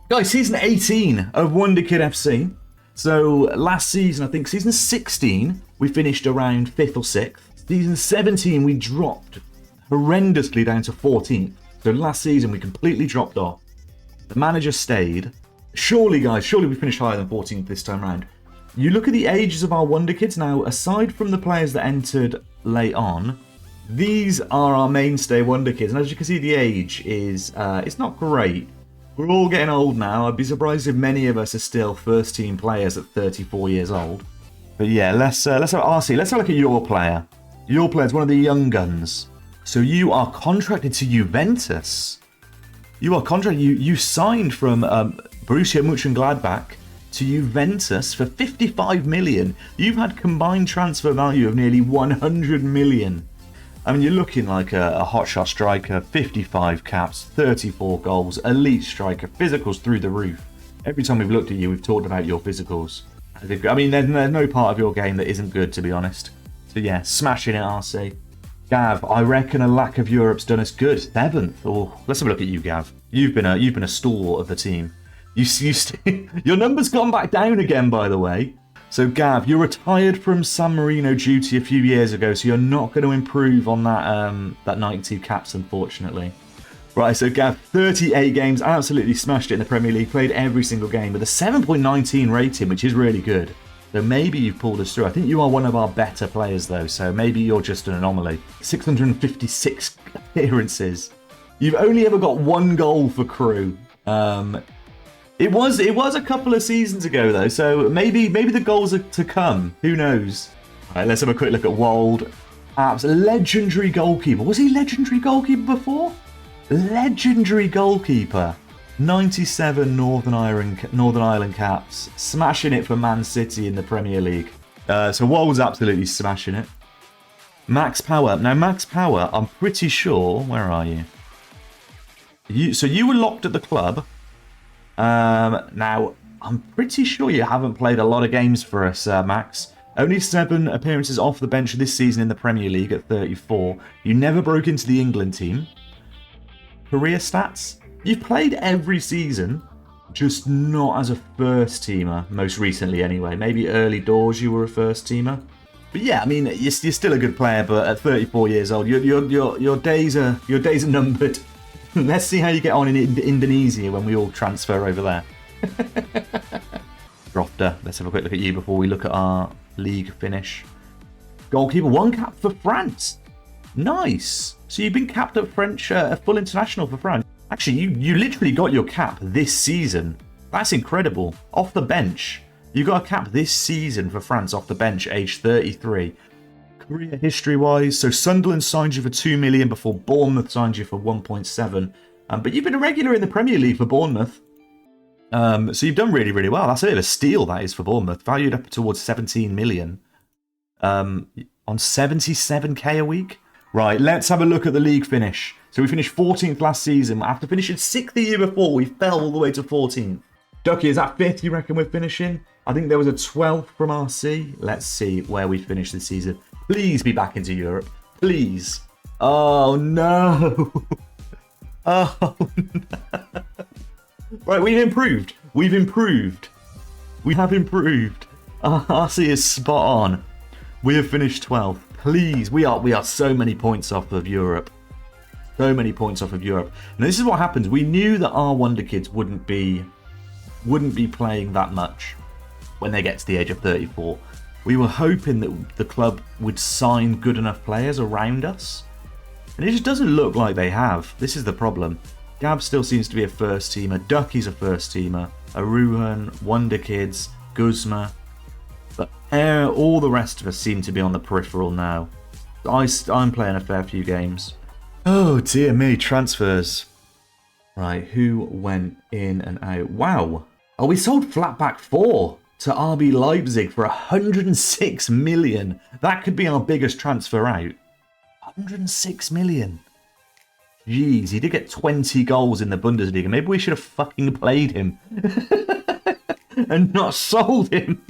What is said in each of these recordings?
Guys, season 18 of Wonderkid FC. So last season, I think season 16, we finished around 5th or 6th. Season 17, we dropped horrendously down to 14th. So last season, we completely dropped off. The manager stayed. Surely, guys, surely we finished higher than 14th this time round. You look at the ages of our Wonderkids now, aside from the players that entered late on, these are our mainstay Wonderkids. And as you can see, the age is, it's not great. We're all getting old now. I'd be surprised if many of us are still first team players at 34 years old. But yeah, let's have RC. Let's have a look at your player. Your player's one of the young guns. So you are contracted to Juventus. You are contracted. You signed from Borussia Mönchengladbach to Juventus for 55 million. You've had combined transfer value of nearly 100 million. I mean, you're looking like a hotshot striker, 55 caps, 34 goals, elite striker, physicals through the roof. Every time we've looked at you, we've talked about your physicals. I mean, there's no part of your game that isn't good, to be honest. So yeah, smashing it, RC. Gav, I reckon a lack of Europe's done us good. 7th. Oh, let's have a look at you, Gav. You've been a stalwart of the team. Your number's gone back down again, by the way. So Gav, you retired from San Marino duty a few years ago, so you're not going to improve on that 92 caps, unfortunately. Right, so Gav, 38 games, absolutely smashed it in the Premier League, played every single game with a 7.19 rating, which is really good. So maybe you've pulled us through. I think you are one of our better players, though, so maybe you're just an anomaly. 656 appearances. You've only ever got 1 goal for Crew. It was a couple of seasons ago, though, so maybe the goals are to come. Who knows? All right, let's have a quick look at Wold. Legendary goalkeeper. Was he legendary goalkeeper before? Legendary goalkeeper. 97 Northern Ireland caps. Smashing it for Man City in the Premier League. So Wold's absolutely smashing it. Max Power. Now, Max Power, I'm pretty sure... Where are you? So you were locked at the club. Now, I'm pretty sure you haven't played a lot of games for us, Max. Only 7 appearances off the bench this season in the Premier League at 34. You never broke into the England team. Career stats? You've played every season, just not as a first teamer, most recently anyway. Maybe early doors you were a first teamer. But yeah, I mean, you're still a good player, but at 34 years old, your days are numbered. Let's see how you get on in Indonesia when we all transfer over there. Drofter, let's have a quick look at you before we look at our league finish. Goalkeeper, 1 cap for France. Nice. So you've been capped at French, a full international for France. Actually, you literally got your cap this season. That's incredible. Off the bench. You got a cap this season for France off the bench, age 33. Career history-wise, so Sunderland signed you for 2 million before Bournemouth signed you for 1.7. But you've been a regular in the Premier League for Bournemouth. So you've done really, really well. That's a bit of a steal, that is, for Bournemouth. Valued up towards 17 million. On 77k a week. Right, let's have a look at the league finish. So we finished 14th last season. After finishing 6th the year before, we fell all the way to 14th. Ducky, is that 5th you reckon we're finishing? I think there was a 12th from RC. Let's see where we finished this season. Please be back into Europe. Please. Oh, no. Oh, no. Right, we've improved. We have improved. RC is spot on. We have finished 12th. Please, we are so many points off of Europe. So many points off of Europe. Now, this is what happens. We knew that our Wonderkids wouldn't be playing that much when they get to the age of 34. We were hoping that the club would sign good enough players around us. And it just doesn't look like they have. This is the problem. Gab still seems to be a first teamer. Ducky's a first teamer. Aruhan, Wonderkids, Guzma. But all the rest of us seem to be on the peripheral now. I'm playing a fair few games. Oh dear me, transfers. Right, who went in and out? Wow. Oh, we sold Flatback 4 to RB Leipzig for 106 million. That could be our biggest transfer out. 106 million. Jeez, he did get 20 goals in the Bundesliga. Maybe we should have fucking played him. And not sold him.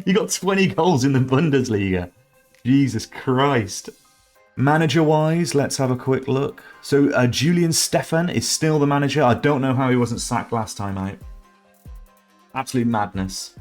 He got 20 goals in the Bundesliga. Jesus Christ. Manager-wise, let's have a quick look. So Julian Stefan is still the manager. I don't know how he wasn't sacked last time out. Absolute madness.